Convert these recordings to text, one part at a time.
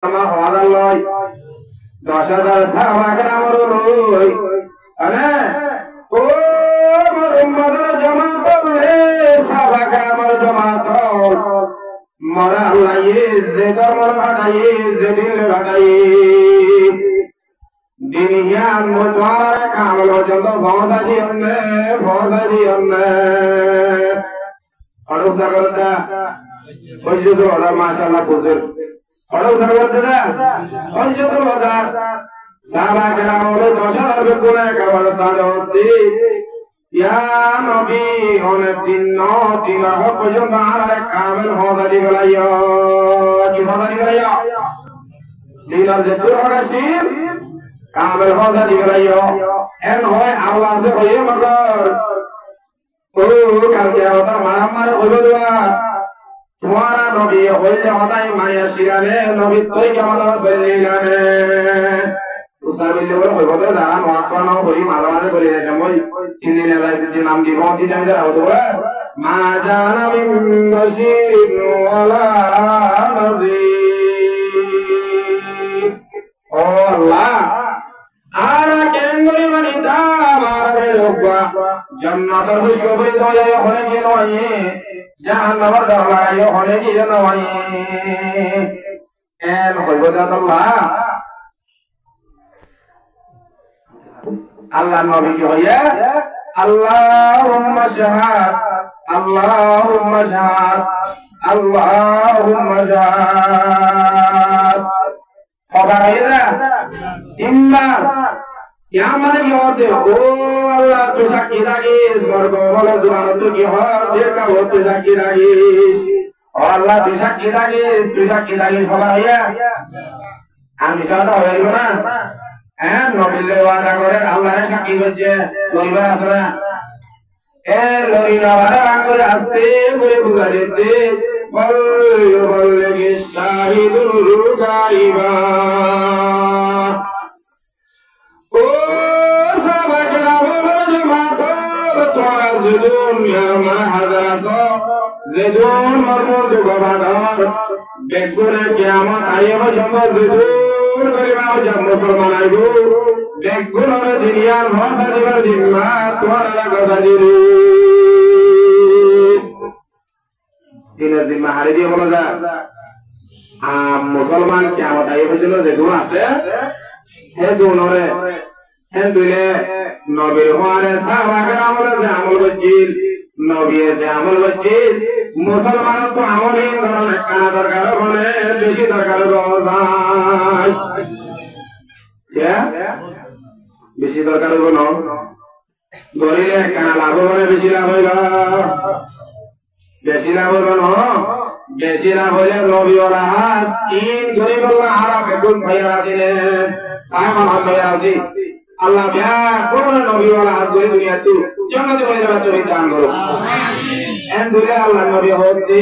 আমার হাজার লয় 10,000 সাহাবাকে আমার লই আরে ও আমার উম্মতের জামাত বলে সাহাবাকে আমার জামাত মরা আল্লাহ যে ধর্ম ঘটাই যে দিন ঘটাই দিনিয়ার মুতার কামল পর্যন্ত পৌঁছা দিয়নে অরব সাগরটা পর্যন্ত ওরা মাশাআল্লাহ বুঝেন অরব সাগরটা পর্যন্ত ওরা সাহাবা কেরাম ওরে 10,000 বেগুনে কাবার সাদতি ইয়া নবী অনেক দিন পর্যন্ত আর কামল পৌঁছা দিগলাইয়া কি পৌঁছা দিগলাইয়া দিনার যে দূর হরাসির কামের ভাষা দিগলাইও এন হয় আল্লাহ সে হইয়ে মগর ও কালকে কথা মারামারে হইব দোয়া তোমারা নবী হইলে হতাই মারিয়া শিরানে নবী তুই কেমন চললি গানে উসার বললে বলে হইব তো যারা মহাত্মা করি মাঝে মাঝে করি মই 3 দিন এলাই যে নাম দিব 3 দিন যারা হতো মা জানা মিন নসির ওয়ালা নাযীর ও আল্লাহ আর কেঙ্গরি মানি তামারে লোকবা জান্নাতের খুশখবরি দয়া হনে কি নয় জাহান্নামের ডর লাগাই হনে কি নয় এন হইব আল্লাহ আল্লাহ নবী কি হইয়া আল্লাহুম্মা শাহাদ আল্লাহুম্মা শাহাদ আল্লাহুম্মা শাহাদ খবর হইয়া ইম্মার क्या माने की होते ओ अल्लाह तू साकी दागिस मरगो बोलो जुबान तू की हो देखा वो तू साकी दागिस ओ अल्लाह तू साकी दागिस खबर है আমি সাদা হইব না হ্যাঁ নবিলে ওয়াদা করে আল্লাহর সাক্ষী করছে পরিবার আছে না এ লরি না করে আস্তে করে বুঝা দিতে বল কি শাহিদুল গাইবা ও সাহাবাকেরা বলার জামাত তোমরা জেদুন আমার হাজার আছো জেদুন মরমর দুঃখবাদর বেগুরে কিয়ামত আইব জন্ম জেদুন করিবা জন্ম মুসলমান আইব বেগুনের দুনিয়ার ভাষা দিবার জিম্মা তোমার লাগা দিলু দিনের জিম্মা হারি দিয়ে বলা যা মুসলমান কিয়ামত আইব জন্য জেদুন আছে হে দুনরে হে দুলে নবীর ওয়ারে সাহাবাকের আমলে যে আমল বজিল নবী যে আমল বজিল মুসলমান তো আমলই ধরনে কানা দরকার বলে বেশি দরকার যায় কে বেশি দরকার হইব না ধরিলে কানা লাভ হবে বেশি লাভ হইব বেশি লাভ হইব না বেশি লাভ হইলে নবী ওয়ালা হাস ইন গরিব আল্লাহ হারা বেগুন ভাইয়া আসিনে সাহাবা ভাইয়া আসি আল্লাহ বিয়া কোন নবী ওয়ালা হাত ধরে দুনিয়া তু জান্নাতে হয়ে যাবে তুমি দান করো আমিন এন দুলে আল্লাহ নবী হতে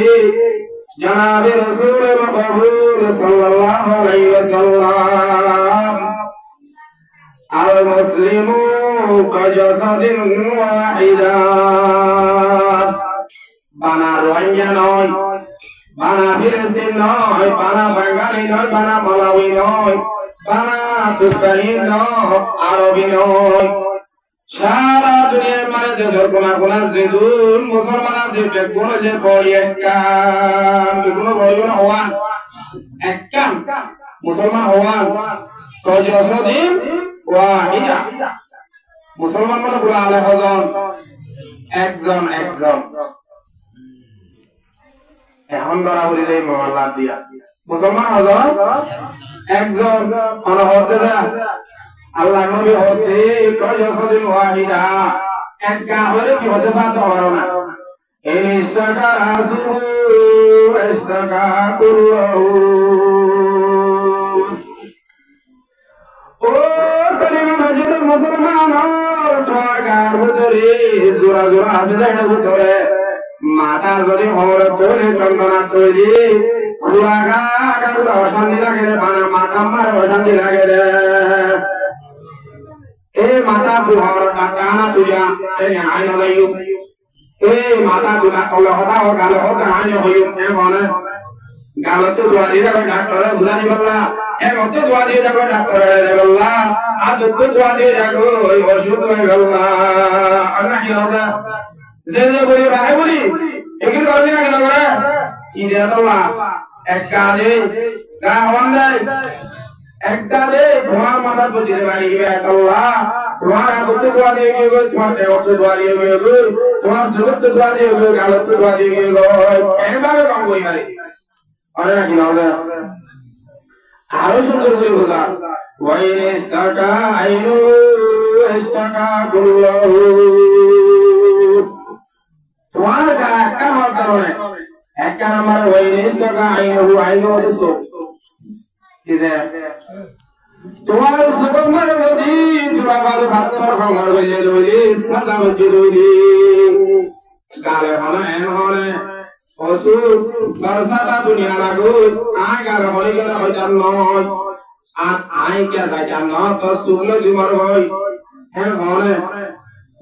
জনাবে রাসূল মাহবুব সাল্লাল্লাহু আলাইহি ওয়াসাল্লাম আল মুসলিমু কাজাসাদিন ওয়াহিদা বানা রোহিঙ্গা নয় বানা ফিলিস্তিন নয় বানা বাঙালি নয় বানা মালাউই নয় বানা তুস্তানি নয় আরবি নয় সারা দুনিয়ার মানে দেশের কোনা কোনা জেদুন মুসলমান আছে বেগুন যে বড়ি এককান বেগুন বড়ি না হওয়ান এককান মুসলমান হওয়ান কজসদিন ওয়াহিদা মুসলমান মানে পুরা আলে হজন একজন এখন ধরা বলি দেই মোহাল্লা দিয়া মুসলমান হজন একজন অনহতে দা আল্লাহ নবী হতে কজসদিন ওয়াহিদা এককা হলে কি হতে সাথে হলো না এই ইস্তাকা রাসূল ইস্তাকা কুল্লাহু ও কলিমা মসজিদ মুসলমান তোমার গার ভিতরে জোড়া জোড়া আছে দেখে ভিতরে মাথা যদি হর তোলে টন্ডনা তৈরি পুরাগা কাগুলো অশান্তি লাগে রে বানা মাথা মারে অশান্তি লাগে রে এ মাথা পুহর টাকানা তুইয়া এই আইনা লাইও এ মাথা তুনা কল হতা ও গাল হতা আইনা হইও এ বনে গালতে দোয়া দিয়ে যাবে ডাক্তারে বুঝানি বললা এমতে দোয়া দিয়ে যাবে ডাক্তারে বললা আদতে দোয়া দিয়ে যাবো ওই ওষুধ হয়ে বললা আল্লাহ কি হবে যে বলি ভাই বলি এগুলো করে না কেন করে কি দেয়া তোলা এক কাজে গা হওয়ান দেয় এক কাজে তোমার মাথার প্রতি বাড়ি গিয়ে আল্লাহ তোমার আদতে দোয়া দিয়ে গিয়ে তোমার দেহতে দোয়া দিয়ে গিয়ে তোমার সুরতে দোয়া দিয়ে গিয়ে গালতে দোয়া দিয়ে গিয়ে এইভাবে কাম করি পারে আরে কি না হবে আরো সুন্দর করে বোঝা ওয়াইন ইস্তাকা আইনু ইস্তাকা কুল্লাহু তোমার কা একটা হওয়ার কারণে একটা নাম্বার ওয়াইন ইস্তাকা আইনু আইনু হচ্ছে চোখ কি যে তোমার সুগম্বর যদি দুরাবাদ ভাতর খবর হইলে যদি সাদা বজি যদি গালে হলে এন হলে অসুখ বর্ষাটা দুনিয়া লাগু আগার হলে গেলে হইতাম নয় আর আই কে যাইতাম ন তোর শুকলো জীবন হই হ্যাঁ হলে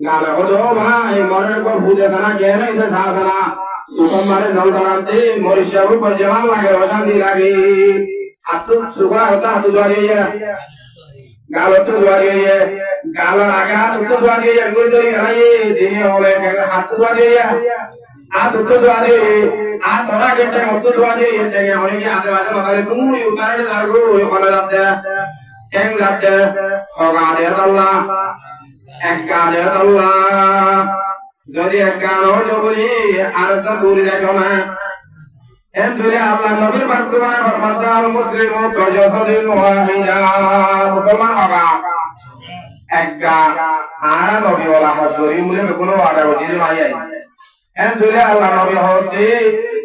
গালে হতো ভাই মরে পর বুঝে না জ্ঞান হইতে সারবে না সুগম্বরে জল দাঁড়াতে মরিষাবু পর্যমান লাগে অশান্তি লাগে হাত সুগা হতা হাত জড়িয়ে গালতে জড়িয়ে গালার আগে হাত জড়িয়ে গুই ধরে গেলাইয়ে দিনে হলে হাত জড়িয়ে হাত জড়িয়ে আর তোরা গেটে হাত জড়িয়ে এতে অনেকে হাতে বাসে মাথায় তুমি উতারে দাঁড়গো ওখানে যাচ্ছে ট্যাং যাচ্ছে অগাদে আল্লাহ এক কাদে আল্লাহ যদি এক কারণ বলি আর তো দূরে দেখো না এমনি আল্লাহ নবীর বাক্যবাণে ফরমাতা আল মুসলিমু কাজাসাদিন ওয়াহিদা মুসলমান বাবা একটা আর নবী ওলা হাসরি মুলে কোনো আড়া ওজি মাই আই এমনি আল্লাহ নবী হতে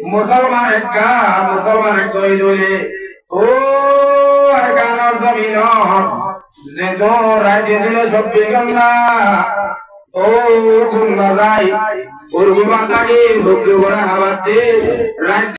মুসলমান একটা মুসলমান কই দিলে ও আরকানার জমিন যে তো রাতে দিলে সব বিগন্না ও গুণ না যাই ওর গুবাতাকে ভক্তি করে হাবাতে রাত